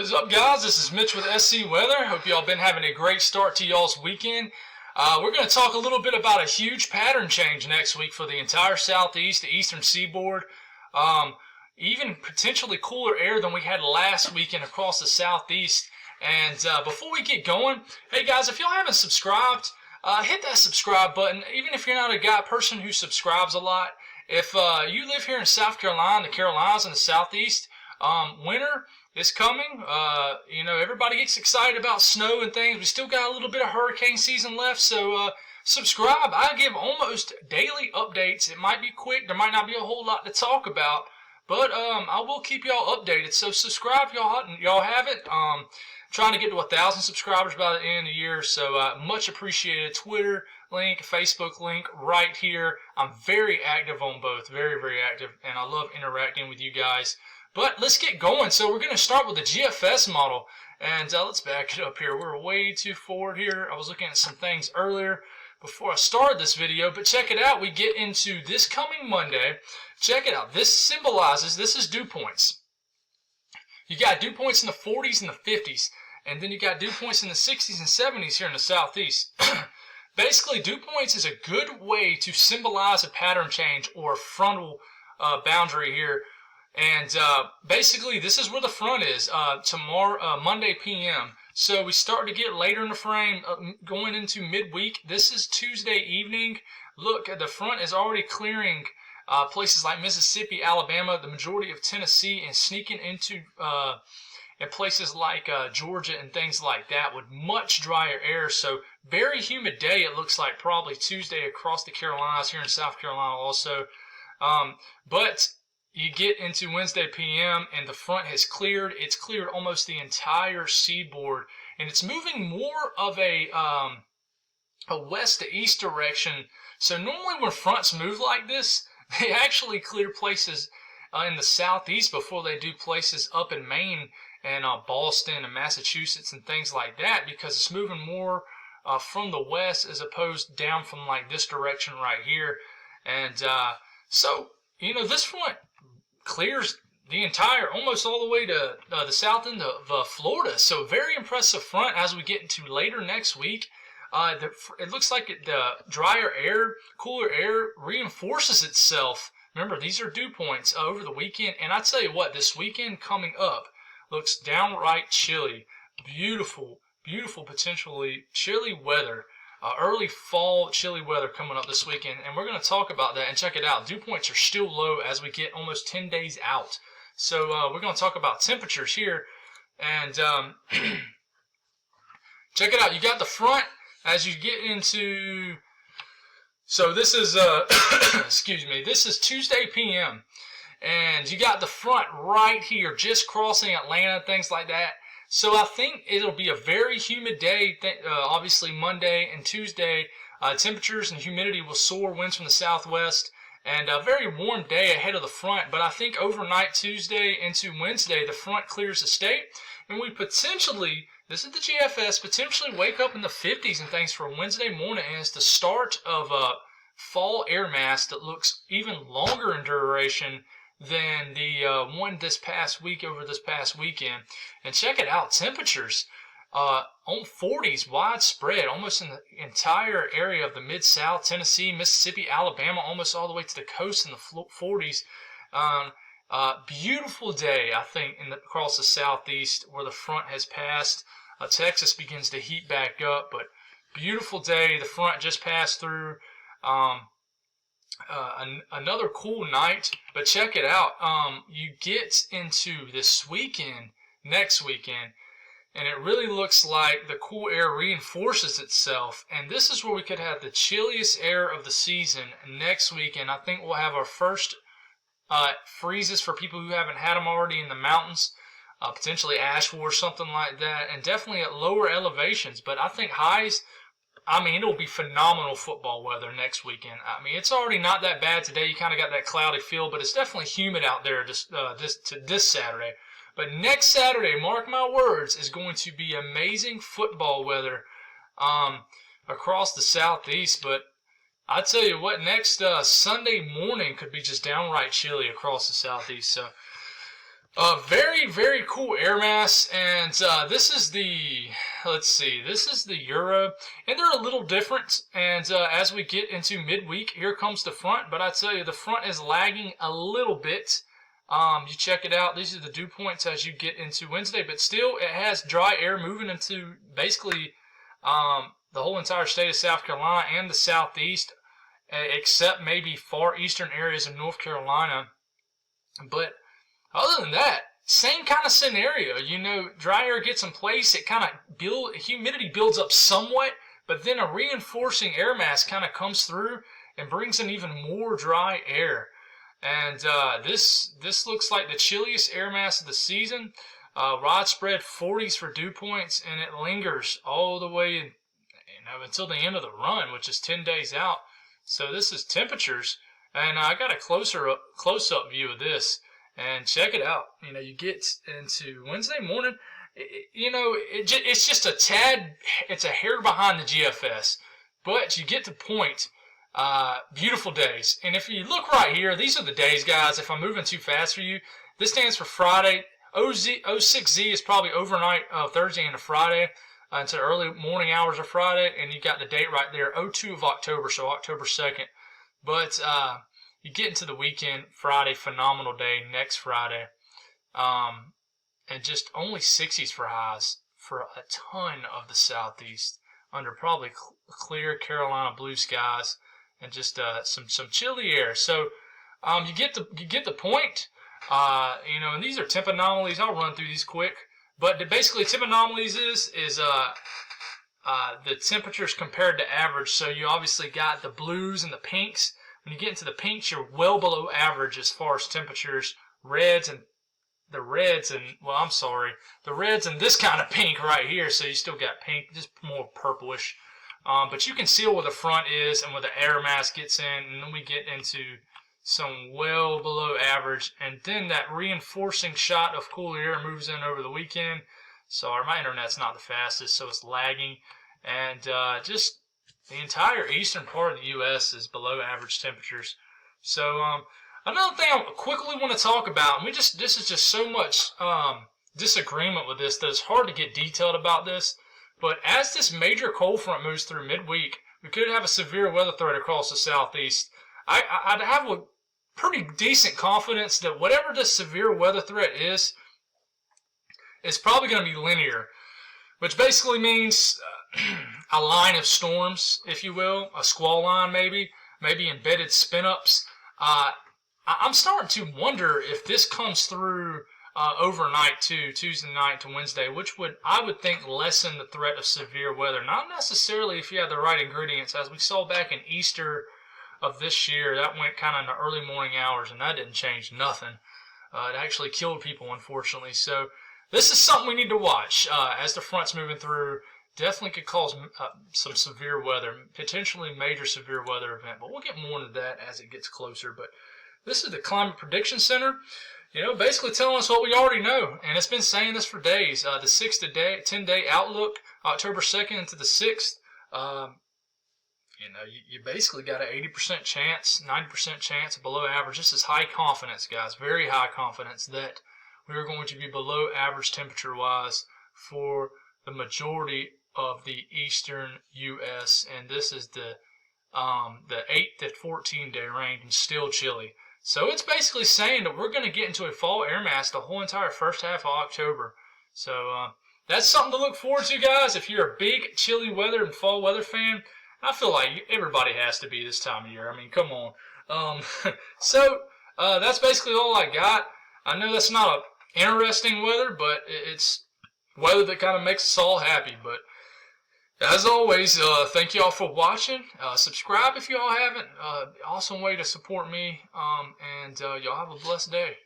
What is up, guys? This is Mitch with SC Weather. Hope y'all been having a great start to y'all's weekend. We're going to talk a little bit about a huge pattern change next week for the entire southeast, the eastern seaboard. Even potentially cooler air than we had last weekend across the southeast. And before we get going, hey guys, if y'all haven't subscribed, hit that subscribe button. Even if you're not a person who subscribes a lot, if you live here in South Carolina, the Carolinas, and the southeast, winter is coming. Everybody gets excited about snow and things. We still got a little bit of hurricane season left, so subscribe. I give almost daily updates. It might be quick. There might not be a whole lot to talk about, but I will keep y'all updated. So subscribe, y'all have it. Trying to get to 1,000 subscribers by the end of the year, so much appreciated. Twitter link, Facebook link right here. I'm very active on both, very, very active, and I love interacting with you guys. But let's get going. So we're going to start with the GFS model, and let's back it up here. We're way too forward here. I was looking at some things earlier before I started this video, but check it out. We get into this coming Monday. Check it out. This is dew points. You got dew points in the 40s and the 50s, and then you got dew points in the 60s and 70s here in the southeast. Basically, dew points is a good way to symbolize a pattern change or a frontal boundary here. And basically, this is where the front is tomorrow, Monday p.m. So we start to get later in the frame, going into midweek. This is Tuesday evening. Look, the front is already clearing places like Mississippi, Alabama, the majority of Tennessee, and sneaking into in places like Georgia and things like that with much drier air. So very humid day, it looks like, probably Tuesday across the Carolinas, here in South Carolina also. But you get into Wednesday p.m. and the front has cleared. It's cleared almost the entire seaboard, and it's moving more of a west to east direction. So normally when fronts move like this, they actually clear places in the southeast before they do places up in Maine and Boston and Massachusetts and things like that, because it's moving more from the west as opposed down from like this direction right here. And so, this front clears the entire, almost all the way to the south end of Florida. So very impressive front as we get into later next week. It looks like the drier air, cooler air reinforces itself. Remember, these are dew points over the weekend. And I tell you what, this weekend coming up looks downright chilly. Beautiful, beautiful, potentially chilly weather. Early fall chilly weather coming up this weekend, and we're going to talk about that. And check it out, dew points are still low as we get almost 10 days out. So we're going to talk about temperatures here, and check it out. You got the front as you get into, so this is excuse me, this is Tuesday p.m. and you got the front right here just crossing Atlanta, things like that. So I think it'll be a very humid day, obviously Monday and Tuesday. Temperatures and humidity will soar, winds from the southwest, and a very warm day ahead of the front. But I think overnight Tuesday into Wednesday, the front clears the state, and we potentially, this is the GFS, potentially wake up in the 50s and things for Wednesday morning, and it's the start of a fall air mass that looks even longer in duration than the one this past week over this past weekend. And check it out, temperatures on 40s widespread, almost in the entire area of the Mid-South, Tennessee, Mississippi, Alabama, almost all the way to the coast in the 40s. Beautiful day, I think, across the southeast where the front has passed. Texas begins to heat back up, but beautiful day. The front just passed through. Another cool night, but check it out. You get into this weekend, next weekend, and it really looks like the cool air reinforces itself, and this is where we could have the chilliest air of the season next weekend. I think we'll have our first freezes for people who haven't had them already in the mountains, potentially Asheville or something like that, and definitely at lower elevations. But I think highs, it'll be phenomenal football weather next weekend. It's already not that bad today. You kind of got that cloudy feel, but it's definitely humid out there this Saturday. But next Saturday, mark my words, is going to be amazing football weather across the southeast. But I tell you what, next Sunday morning could be just downright chilly across the southeast. So Very, very cool air mass, and this is the, let's see, this is the Euro, and they're a little different, and as we get into midweek, here comes the front, but I tell you, the front is lagging a little bit. You check it out, these are the dew points as you get into Wednesday, but still, it has dry air moving into basically the whole entire state of South Carolina and the southeast, except maybe far eastern areas of North Carolina, but other than that, same kind of scenario. You know, dry air gets in place, it kind of humidity builds up somewhat, but then a reinforcing air mass kind of comes through and brings in even more dry air. And this looks like the chilliest air mass of the season. Widespread 40s for dew points, and it lingers all the way, until the end of the run, which is 10 days out. So this is temperatures, and I got a close-up view of this. And check it out. You get into Wednesday morning. It's just a tad. It's a hair behind the GFS, but you get the point. Beautiful days. And if you look right here, these are the days, guys. If I'm moving too fast for you, this stands for Friday. 06Z is probably overnight Thursday into Friday into early morning hours of Friday, and you got the date right there, 02 of October, so October 2nd. But you get into the weekend, Friday, phenomenal day, next Friday. And just only 60s for highs for a ton of the southeast under probably clear Carolina blue skies and just some chilly air. So you get the point. And these are temp anomalies. I'll run through these quick. But basically, temp anomalies is the temperatures compared to average. So you obviously got the blues and the pinks. When you get into the pinks, you're well below average as far as temperatures. The reds and this kind of pink right here. So you still got pink, just more purplish. But you can see where the front is and where the air mass gets in, and then we get into some well below average. And then that reinforcing shot of cool air moves in over the weekend. Sorry, my internet's not the fastest, so it's lagging. And just the entire eastern part of the U.S. is below average temperatures. So another thing I quickly want to talk about, and this is just so much disagreement with this that it's hard to get detailed about this. But as this major cold front moves through midweek, we could have a severe weather threat across the southeast. I'd have a pretty decent confidence that whatever this severe weather threat is probably going to be linear, which basically means a line of storms, if you will, a squall line maybe embedded spin-ups. I'm starting to wonder if this comes through overnight to Tuesday night to Wednesday, which I would think lessen the threat of severe weather. Not necessarily if you have the right ingredients, as we saw back in Easter of this year. That went kind of in the early morning hours, and that didn't change nothing. It actually killed people, unfortunately. So this is something we need to watch as the front's moving through. Definitely could cause some severe weather, potentially major severe weather event. But we'll get more into that as it gets closer. But this is the Climate Prediction Center, basically telling us what we already know. And it's been saying this for days. The 10-day outlook, October 2nd into the 6th. You basically got an 80% chance, 90% chance below average. This is high confidence, guys, very high confidence that we are going to be below average temperature-wise for the majority of the eastern U.S. And this is the 8 to 14 day range and still chilly. So it's basically saying that we're going to get into a fall air mass the whole entire first half of October. So that's something to look forward to, guys. If you're a big chilly weather and fall weather fan, I feel like everybody has to be this time of year. I mean, come on. So that's basically all I got. I know that's not a interesting weather, but it's weather that kind of makes us all happy. But as always, thank you all for watching. Subscribe if you all haven't. Awesome way to support me. And y'all have a blessed day.